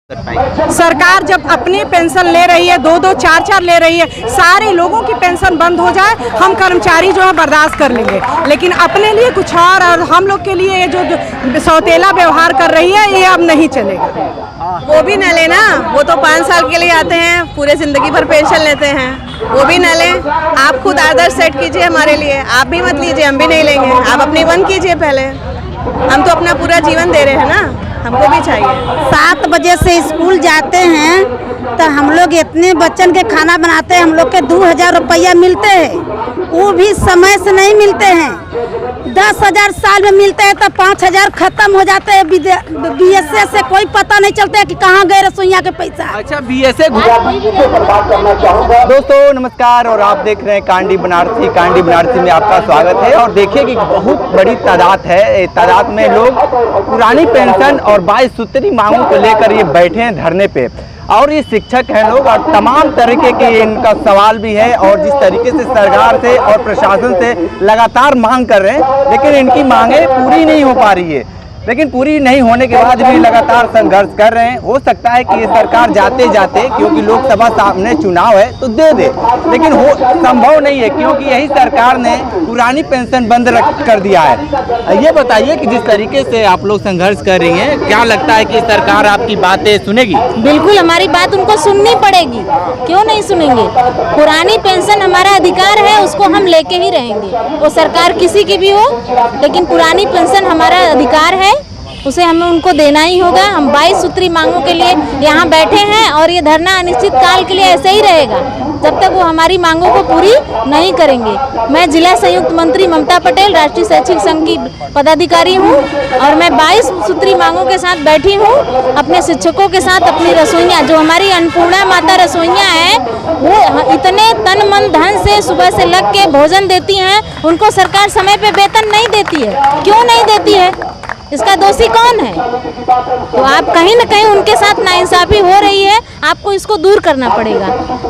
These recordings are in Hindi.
सरकार जब अपनी पेंशन ले रही है, 2-2, 4-4 ले रही है, सारे लोगों की पेंशन बंद हो जाए, हम कर्मचारी जो है बर्दाश्त कर लेंगे, लेकिन अपने लिए कुछ और हम लोग के लिए जो सौतेला व्यवहार कर रही है ये अब नहीं चलेगा। वो भी न लेना, वो तो 5 साल के लिए आते हैं, पूरे जिंदगी भर पेंशन लेते हैं, वो भी न लें। आप खुद आदर्श सेट कीजिए हमारे लिए, आप भी मत लीजिए, हम भी नहीं लेंगे। आप अपनी वन कीजिए पहले, हम तो अपना पूरा जीवन दे रहे हैं ना, हमको भी चाहिए। 7 बजे से स्कूल जाते हैं तो हम लोग इतने बच्चन के खाना बनाते हैं, हम लोग के 2000 रुपया मिलते हैं, वो भी समय से नहीं मिलते हैं। 10,000 साल में मिलते हैं तो 5,000 खत्म हो जाते हैं। BSA से कोई पता नहीं चलता है कि कहाँ गए रसोइया के पैसा। अच्छा, BSA दोस्तों नमस्कार, और आप देख रहे हैं कांडी बनारसी। कांडी बनारसी में आपका स्वागत है। और देखिए कि बहुत बड़ी तादाद है, तादाद में लोग पुरानी पेंशन और 22 सूत्री मांगों को लेकर ये बैठे हैं धरने पे। और ये शिक्षक हैं लोग, और तमाम तरीके के इनका सवाल भी है, और जिस तरीके से सरकार से और प्रशासन से लगातार मांग कर रहे हैं, लेकिन इनकी मांगें पूरी नहीं हो पा रही है। लेकिन पूरी नहीं होने के बाद भी लगातार संघर्ष कर रहे हैं। हो सकता है कि ये सरकार जाते जाते, क्योंकि लोकसभा सामने चुनाव है, तो दे दे, लेकिन हो संभव नहीं है, क्योंकि यही सरकार ने पुरानी पेंशन बंद कर दिया है। ये बताइए कि जिस तरीके से आप लोग संघर्ष कर रही हैं, क्या लगता है कि सरकार आपकी बातें सुनेगी? बिल्कुल, हमारी बात उनको सुननी पड़ेगी, क्यों नहीं सुनेंगे। पुरानी पेंशन हमारा अधिकार है, उसको हम लेके ही रहेंगे, वो सरकार किसी की भी हो, लेकिन पुरानी पेंशन हमारा अधिकार है, उसे हमें उनको देना ही होगा। हम 22 सूत्री मांगों के लिए यहाँ बैठे हैं, और ये धरना अनिश्चित काल के लिए ऐसे ही रहेगा जब तक वो हमारी मांगों को पूरी नहीं करेंगे। मैं जिला संयुक्त मंत्री ममता पटेल, राष्ट्रीय शैक्षिक संघ की पदाधिकारी हूँ, और मैं 22 सूत्री मांगों के साथ बैठी हूँ, अपने शिक्षकों के साथ। अपनी रसोइयाँ, जो हमारी अन्नपूर्णा माता रसोइयाँ हैं, वो इतने तन मन धन से सुबह से लग के भोजन देती हैं, उनको सरकार समय पे वेतन नहीं देती है। क्यों नहीं देती है? इसका दोषी कौन है? तो आप कहीं न कहीं उनके साथ नाइंसाफी हो रही है, आपको इसको दूर करना पड़ेगा।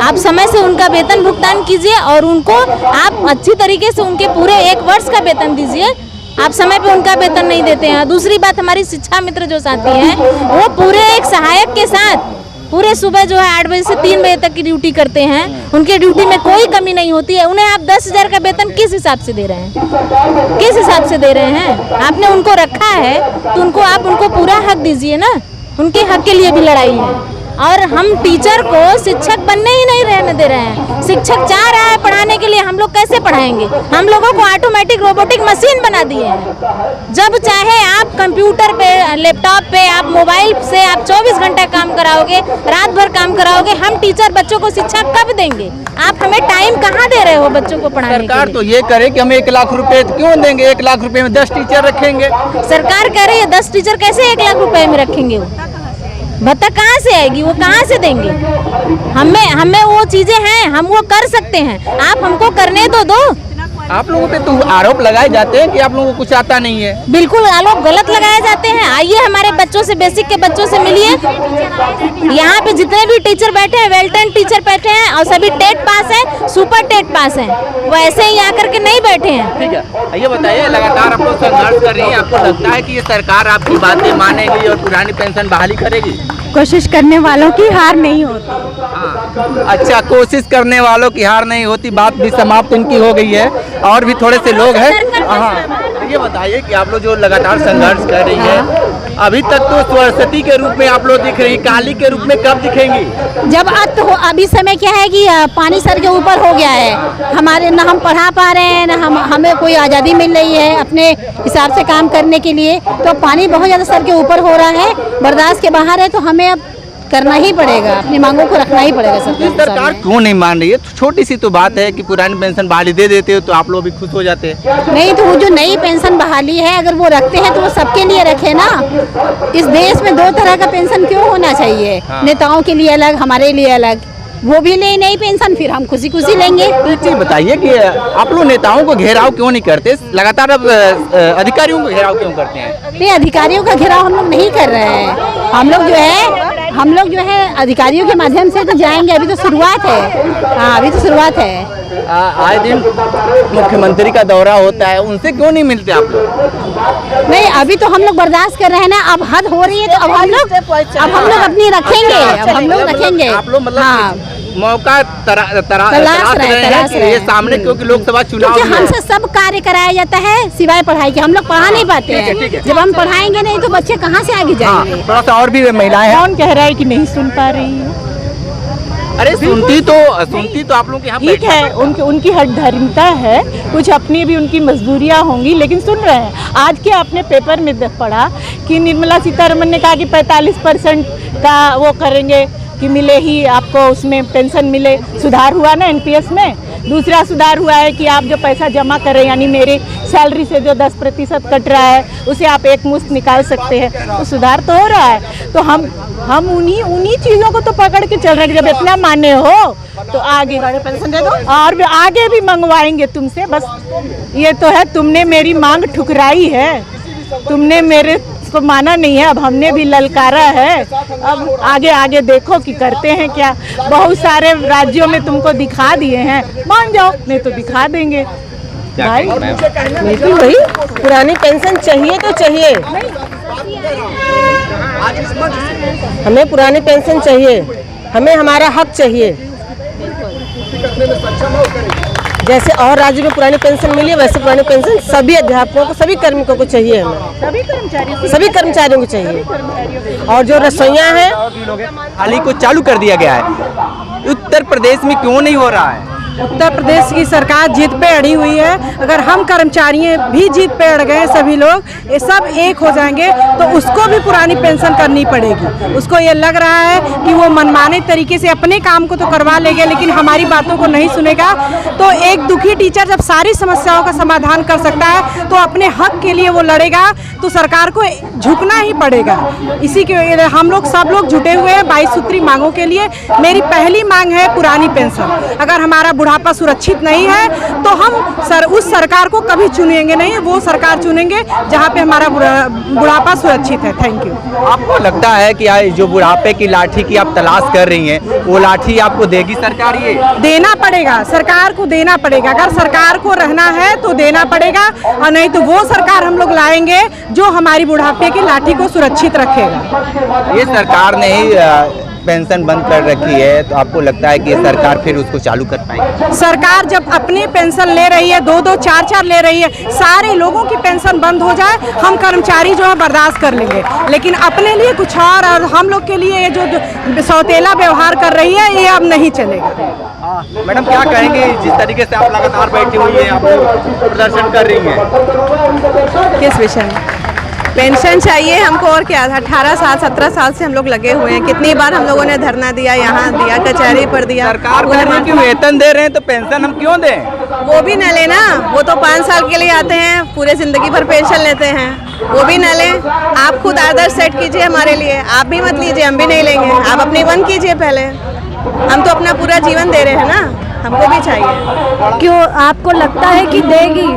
आप समय से उनका वेतन भुगतान कीजिए, और उनको आप अच्छी तरीके से उनके पूरे 1 वर्ष का वेतन दीजिए। आप समय पे उनका वेतन नहीं देते हैं। दूसरी बात, हमारी शिक्षा मित्र जो साथी हैं, वो पूरे एक सहायक के साथ पूरे सुबह जो है 8 बजे से 3 बजे तक की ड्यूटी करते हैं। उनके ड्यूटी में कोई कमी नहीं होती है। उन्हें आप 10,000 का वेतन किस हिसाब से दे रहे हैं? किस हिसाब से दे रहे हैं? आपने उनको रखा है तो उनको आप उनको पूरा हक दीजिए ना। उनके हक के लिए भी लड़ाई है। और हम टीचर को शिक्षक बनने ही नहीं रहने दे रहे हैं। शिक्षक चाह रहा है पढ़ाने के लिए, हम लोग कैसे पढ़ाएंगे? हम लोगों को ऑटोमेटिक रोबोटिक मशीन बना दिए हैं। जब चाहे आप कंप्यूटर पे, लैपटॉप पे, आप मोबाइल से आप 24 घंटा काम कराओगे, रात भर काम कराओगे। हम टीचर बच्चों को शिक्षा कब देंगे? आप हमें टाइम कहाँ दे रहे हो बच्चों को पढ़ाने के लिए? सरकार तो ये करे कि हम 1 लाख रुपए क्यों देंगे? 1 लाख रुपए में 10 टीचर रखेंगे। सरकार कह रही है 10 टीचर कैसे 1 लाख रुपए में रखेंगे? भत्ता कहाँ से आएगी? वो कहाँ से देंगे? हमें वो चीजें हैं, हम वो कर सकते हैं। आप हमको करने तो दो। आप लोगों पे तो आरोप लगाए जाते हैं कि आप लोगों को कुछ आता नहीं है। बिल्कुल, आरोप गलत लगाए जाते हैं। आइए हमारे बच्चों से, बेसिक के बच्चों से मिलिए। यहाँ पे जितने भी टीचर बैठे हैं, वेल ट्रेंड टीचर बैठे हैं, और सभी टेट पास हैं, सुपर टेट पास हैं। वो ऐसे ही आकर के नहीं बैठे हैं। ठीक है, ये बताइए, लगातार आप लोग संघर्ष कर रही हैं, आपको लगता है कि ये सरकार आपकी बातें मानेगी और पुरानी पेंशन बहाली करेगी? कोशिश करने वालों की हार नहीं होती। हाँ, अच्छा, कोशिश करने वालों की हार नहीं होती, बात भी समाप्त इनकी हो गई है। और भी थोड़े से लोग हैं। हाँ, ये बताइए कि आप लोग जो लगातार संघर्ष कर रही है, अभी तक तो सरस्वती के रूप में आप लोग दिख रही, काली के रूप में कब दिखेंगी? जब अभी समय क्या है कि पानी सर के ऊपर हो गया है, हमारे ना हम पढ़ा पा रहे हैं, ना हमें कोई आज़ादी मिल रही है अपने हिसाब से काम करने के लिए। तो पानी बहुत ज़्यादा सर के ऊपर हो रहा है, बर्दाश्त के बाहर है, तो हमें अब करना ही पड़ेगा, अपनी मांगों को रखना ही पड़ेगा। सरकार क्यों नहीं मान रही है? छोटी सी तो बात है कि पुरानी पेंशन बहाली दे देते हो तो आप लोग भी खुश हो जाते हैं। नहीं, तो वो जो नई पेंशन बहाली है, अगर वो रखते हैं तो वो सबके लिए रखे ना। इस देश में 2 तरह का पेंशन क्यों होना चाहिए? हाँ। नेताओं के लिए अलग, हमारे लिए अलग। वो भी ले नई पेंशन, फिर हम खुशी खुशी लेंगे। एक चीज बताइए कि आप लोग नेताओं को घेराव क्यों नहीं करते? लगातार अब अधिकारियों को घेराव क्यों करते हैं? नहीं, अधिकारियों का घेराव हम लोग नहीं कर रहे हैं। हम लोग जो है हम लोग जो है अधिकारियों के माध्यम से तो जाएंगे, अभी तो शुरुआत है। हाँ, अभी तो शुरुआत है। आए दिन मुख्यमंत्री का दौरा होता है, उनसे क्यों नहीं मिलते आप लोग? नहीं, अभी तो हम लोग बर्दाश्त कर रहे हैं ना, अब हद हो रही है तो अब हम लोग अपनी रखेंगे, अब हम लोग रखेंगे। आप लोग मतलब हाँ, मौका तलाश रहे हैं कि ये सामने, क्योंकि लोकसभा चुनाव क्योंकि भी है। हमसे सब कार्य कराया जाता है सिवाय पढ़ाई के। हम लोग पढ़ा नहीं पाते हैं। जब हम पढ़ाएंगे नहीं तो बच्चे कहाँ से आगे जाएंगे? थोड़ा सा और भी महिलाएं हैं। कौन कह रहा है कि नहीं सुन पा रही है? अरे सुनती तो आप लोग यहाँ ठीक है, उनकी हठधर्मिता है, कुछ अपनी भी उनकी मजबूरियाँ होंगी, लेकिन सुन रहे हैं। आज के आपने पेपर में पढ़ा कि निर्मला सीतारमण ने कहा कि 45% का वो करेंगे कि मिले ही आपको, उसमें पेंशन मिले। सुधार हुआ ना एनपीएस में। दूसरा सुधार हुआ है कि आप जो पैसा जमा करें, यानी मेरी सैलरी से जो 10% कट रहा है उसे आप एक मुश्त निकाल सकते हैं, तो सुधार तो हो रहा है। तो हम उन्हीं चीज़ों को तो पकड़ के चल रहे हैं। जब इतना माने हो तो आगे पेंशन दे दो, और आगे भी मंगवाएंगे तुमसे। बस ये तो है, तुमने मेरी मांग ठुकराई है, तुमने मेरे को माना नहीं है, अब हमने भी ललकारा है। अब आगे देखो कि करते हैं क्या। बहुत सारे राज्यों में तुमको दिखा दिए हैं, मान जाओ, नहीं तो दिखा देंगे भाई। बिल्कुल वही, पुरानी पेंशन चाहिए तो चाहिए, हमें पुरानी पेंशन चाहिए, हमें हमारा हक चाहिए। जैसे और राज्य में पुरानी पेंशन मिली है, वैसे पुरानी पेंशन सभी अध्यापकों को, सभी कार्मिकों को चाहिए, हमें सभी कर्मचारियों को चाहिए। और जो रसोइयाँ हैं, हाल ही को चालू कर दिया गया है। उत्तर प्रदेश में क्यों नहीं हो रहा है? उत्तर प्रदेश की सरकार जीत पे अड़ी हुई है। अगर हम कर्मचारी भी जीत पे अड़ गए, सभी लोग ये सब एक हो जाएंगे, तो उसको भी पुरानी पेंशन करनी पड़ेगी। उसको ये लग रहा है कि वो मनमाने तरीके से अपने काम को तो करवा लेंगे, लेकिन हमारी बातों को नहीं सुनेगा। तो एक दुखी टीचर जब सारी समस्याओं का समाधान कर सकता है, तो अपने हक के लिए वो लड़ेगा, तो सरकार को झुकना ही पड़ेगा। इसी के हम लोग सब लोग जुटे हुए हैं 22 सूत्री मांगों के लिए। मेरी पहली मांग है पुरानी पेंशन। अगर हमारा बुढ़ापा सुरक्षित नहीं है तो हम उस सरकार को कभी चुनेंगे नहीं, वो सरकार चुनेंगे जहाँ पे हमारा बुढ़ापा सुरक्षित है। Thank you. आपको लगता है कि जो बुढ़ापे की लाठी की आप तलाश कर रही हैं, वो लाठी आपको देगी सरकार? ये देना पड़ेगा, सरकार को देना पड़ेगा। अगर सरकार को रहना है तो देना पड़ेगा, और नहीं तो वो सरकार हम लोग लाएंगे जो हमारी बुढ़ापे की लाठी को सुरक्षित रखेगा। ये सरकार ने ही पेंशन बंद कर रखी है, तो आपको लगता है कि ये सरकार फिर उसको चालू कर पाएगी? सरकार जब अपनी पेंशन ले रही है, 2-2, 4-4 ले रही है, सारे लोगों की पेंशन बंद हो जाए, हम कर्मचारी जो है बर्दाश्त कर लेंगे, लेकिन अपने लिए कुछ और हम लोग के लिए ये जो सौतेला व्यवहार कर रही है, ये अब नहीं चलेगा। मैडम क्या कहेंगे, जिस तरीके से आप लगातार बैठी हुई हैं, आप प्रदर्शन कर रही हैं? किस विषय में? पेंशन चाहिए हमको, और क्या। 18 साल 17 साल से हम लोग लगे हुए हैं। कितनी बार हम लोगों ने धरना दिया, यहाँ दिया, कचहरी पर दिया। सरकार को हम वेतन दे रहे हैं तो पेंशन हम क्यों दें? वो भी न लेना, वो तो 5 साल के लिए आते हैं, पूरे जिंदगी भर पेंशन लेते हैं, वो भी न लें। आप खुद आदर्श सेट कीजिए हमारे लिए, आप भी मत लीजिए, हम भी नहीं लेंगे। आप अपनी वन कीजिए पहले, हम तो अपना पूरा जीवन दे रहे हैं ना, हमको भी चाहिए। क्यों आपको लगता है कि देगी?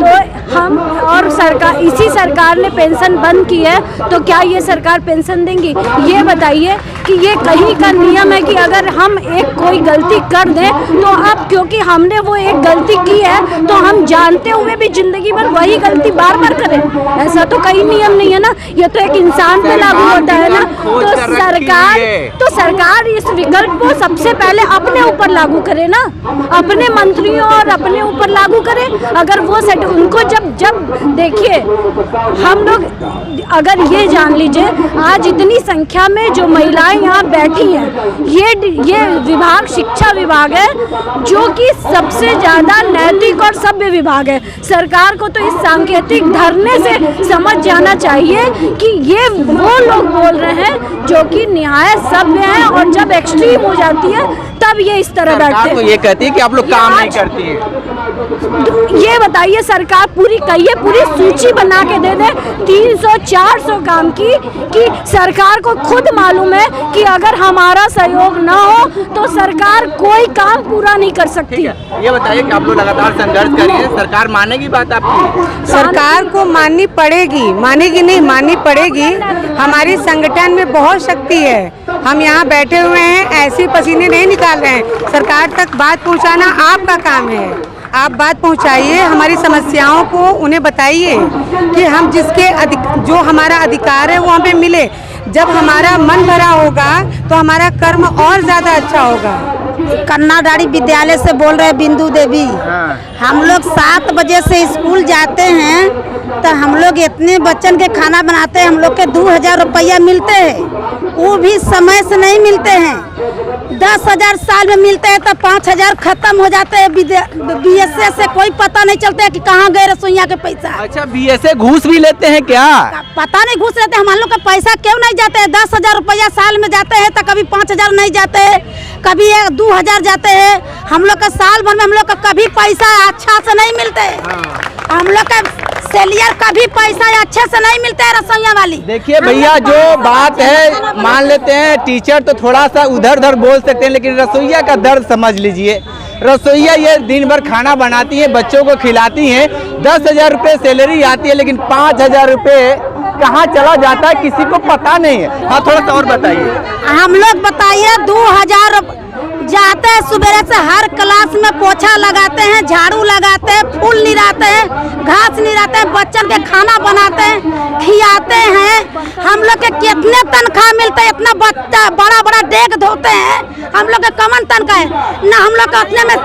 तो हम और सरकार, इसी सरकार ने पेंशन बंद की है, तो क्या ये सरकार पेंशन देंगी? ये बताइए कि ये कहीं का नियम है कि अगर हम एक कोई गलती कर दें, तो अब क्योंकि हमने वो एक गलती की है तो हम जानते हुए भी जिंदगी भर वही गलती बार बार करें? ऐसा तो कहीं नियम नहीं है ना। ये तो एक इंसान पे लागू होता है ना। तो सरकार इस विकल्प को सबसे पहले अपने ऊपर लागू करे ना, अपने मंत्रियों और अपने ऊपर लागू करे। अगर वो सेट उनको जब देखिए, हम लोग अगर ये जान लीजिए, आज इतनी संख्या में जो महिलाएं यहाँ बैठी हैं, ये विभाग शिक्षा विभाग है, जो कि सबसे ज़्यादा नैतिक और सभ्य विभाग है। सरकार को तो इस सांकेतिक धरने से समझ जाना चाहिए कि ये वो लोग बोल रहे हैं जो कि निहायत सभ्य हैं, और जब एक्सट्रीम हो जाती है तब ये इस तरह सरकार बैठते तो हैं। ये कहती है कि आप लोग ये काम नहीं आज- करती हैं। ये बताइए, सरकार पूरी कहिए, पूरी सूची बना के दे दे 300-400 काम की, कि सरकार को खुद मालूम है कि अगर हमारा सहयोग ना हो तो सरकार कोई काम पूरा नहीं कर सकती। ये बताइए कि आप लोग लगातार संघर्ष कर रही हैं, सरकार मानेगी बात आपकी? सरकार को माननी पड़ेगी, मानेगी नहीं, माननी पड़ेगी। हमारी संगठन में बहुत शक्ति है, हम यहाँ बैठे हुए हैं, ऐसे पसीने नहीं निकाल रहे हैं। सरकार तक बात पहुँचाना आपका काम है, आप बात पहुँचाइए, हमारी समस्याओं को उन्हें बताइए कि हम जो हमारा अधिकार है वो हमें मिले। जब हमारा मन भरा होगा तो हमारा कर्म और ज़्यादा अच्छा होगा। कन्नाडाड़ी विद्यालय से बोल रहे हैं बिंदु देवी। हम लोग 7 बजे से स्कूल जाते हैं तो हम लोग इतने बच्चन के खाना बनाते हैं, हम लोग के 2000 रुपया मिलते हैं, वो भी समय से नहीं मिलते हैं। 10,000 साल में मिलते हैं तो 5,000 खत्म हो जाते हैं। BSA से कोई पता नहीं चलता है कि कहाँ गए रसोइया के पैसा। अच्छा, BSA घूस भी लेते हैं क्या? पता नहीं घुस लेते, हम लोग का पैसा क्यों नहीं जाते हैं? 10,000 रुपया साल में जाते हैं तो कभी 5,000 नहीं जाते हैं, कभी 2,000 जाते हैं। हम लोग का साल भर में हम लोग का कभी पैसा अच्छा से नहीं मिलते। हम लोग का सेलियर कभी पैसा अच्छे से नहीं मिलता है रसोइया वाली। देखिए भैया, जो बात है मान लेते हैं, टीचर तो थोड़ा सा उधर उधर बोल सकते हैं, लेकिन रसोइया का दर्द समझ लीजिए। रसोइया ये दिन भर खाना बनाती है, बच्चों को खिलाती हैं, 10,000 रुपये सैलरी आती है, लेकिन 5,000 रुपये कहाँ चला जाता है किसी को पता नहीं है। हाँ, थोड़ा सा और बताइए। हम लोग बताइए 2,000 जाते हैं, सुबह से हर क्लास में पोछा लगाते हैं, झाड़ू लगाते हैं, फूल निराते हैं, घास निराते हैं, बच्चन के खाना बनाते हैं, खिलाते हैं। हम लोग के कितने तनख्वाह मिलते हैं? इतना बच्चा बड़ा बड़ा डेग धोते हैं, हम लोग के कमन तनख्वाह है ना। हम लोग का उतने में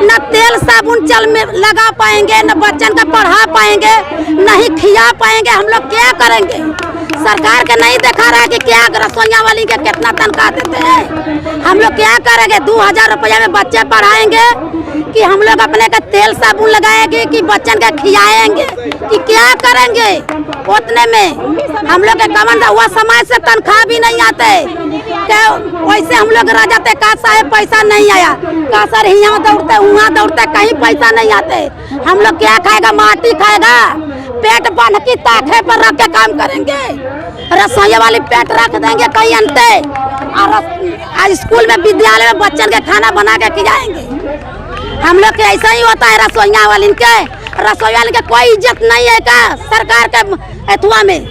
न तेल साबुन चल में लगा पाएंगे, न बच्चन का पढ़ा पाएंगे, नहीं खिला पाएंगे। हम लोग क्या करेंगे? सरकार के नहीं देखा रहा है कि क्या रसोइया वाली के कितना तनख्वाह देते हैं। हम लोग क्या करेंगे? 2,000 रुपया में बच्चे पढ़ाएंगे कि हम लोग अपने का तेल साबुन लगाएंगे कि बच्चन का खिलाएंगे कि क्या करेंगे? उतने में हम लोग के कमन हुआ समय से तनख्वाह भी नहीं आते। वैसे हम लोग रह जाते, का साहेब पैसा नहीं आया, का सर यहाँ दौड़ते वहाँ दौड़ते, कहीं पैसा नहीं आते। हम लोग क्या खाएगा? माटी खाएगा, पेट बांध की ताखे पर रख के काम करेंगे। रसोई वाली पेट रख देंगे कहीं अंते, और स्कूल में विद्यालय में बच्चन के खाना बना के खिलाएंगे। हम लोग के ऐसा ही होता है। रसोइया वाली के, रसोई वाले के कोई इज्जत नहीं है का सरकार के अथुआ में?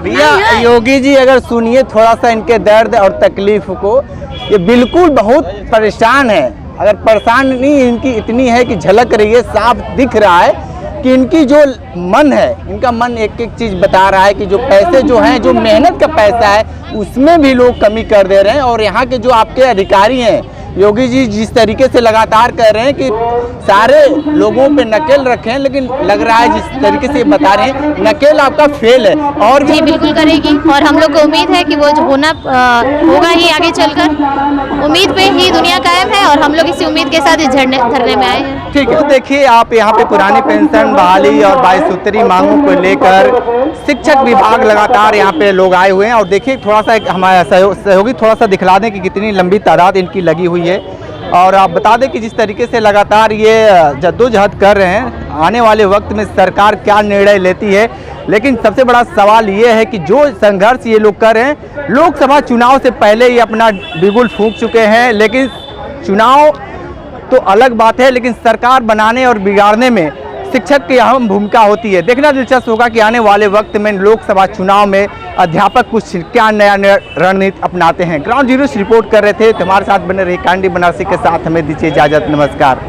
भैया योगी जी, अगर सुनिए थोड़ा सा इनके दर्द और तकलीफ को, ये बिल्कुल बहुत परेशान है। अगर परेशानी इनकी इतनी है कि झलक रही है, साफ दिख रहा है कि इनकी जो मन है, इनका मन एक एक चीज़ बता रहा है कि जो पैसे जो हैं, जो मेहनत का पैसा है, उसमें भी लोग कमी कर दे रहे हैं। और यहाँ के जो आपके अधिकारी हैं, योगी जी जिस तरीके से लगातार कह रहे हैं कि सारे लोगों पे नकेल रखें, लेकिन लग रहा है जिस तरीके से बता रहे हैं, नकेल आपका फेल है। और जी बिल्कुल करेगी, और हम लोग को उम्मीद है कि वो जो होना होगा ही आगे चलकर। उम्मीद पे ही दुनिया कायम है, और हम लोग इसी उम्मीद के साथ इस धरने में आए हैं। ठीक है, तो देखिए आप यहाँ पे पुरानी पेंशन बहाली और 22 सूत्री मांगों को लेकर शिक्षक विभाग लगातार यहाँ पे लोग आए हुए हैं। और देखिए थोड़ा सा हमारे सहयोगी थोड़ा सा दिखला दें कि कितनी लंबी तादाद इनकी लगी हुई है। और आप बता दें कि जिस तरीके से लगातार ये जद्दोजहद कर रहे हैं, आने वाले वक्त में सरकार क्या निर्णय लेती है। लेकिन सबसे बड़ा सवाल ये है कि जो संघर्ष ये लोग कर रहे हैं, लोकसभा चुनाव से पहले ये अपना बिगुल फूंक चुके हैं। लेकिन चुनाव तो अलग बात है, लेकिन सरकार बनाने और बिगाड़ने में शिक्षक की अहम भूमिका होती है। देखना दिलचस्प होगा कि आने वाले वक्त में लोकसभा चुनाव में अध्यापक कुछ क्या नया रणनीति अपनाते हैं। ग्राउंड जीरो से रिपोर्ट कर रहे थे, हमारे साथ बने रही कांडी बनारसी के साथ। हमें दीजिए इजाजत, नमस्कार।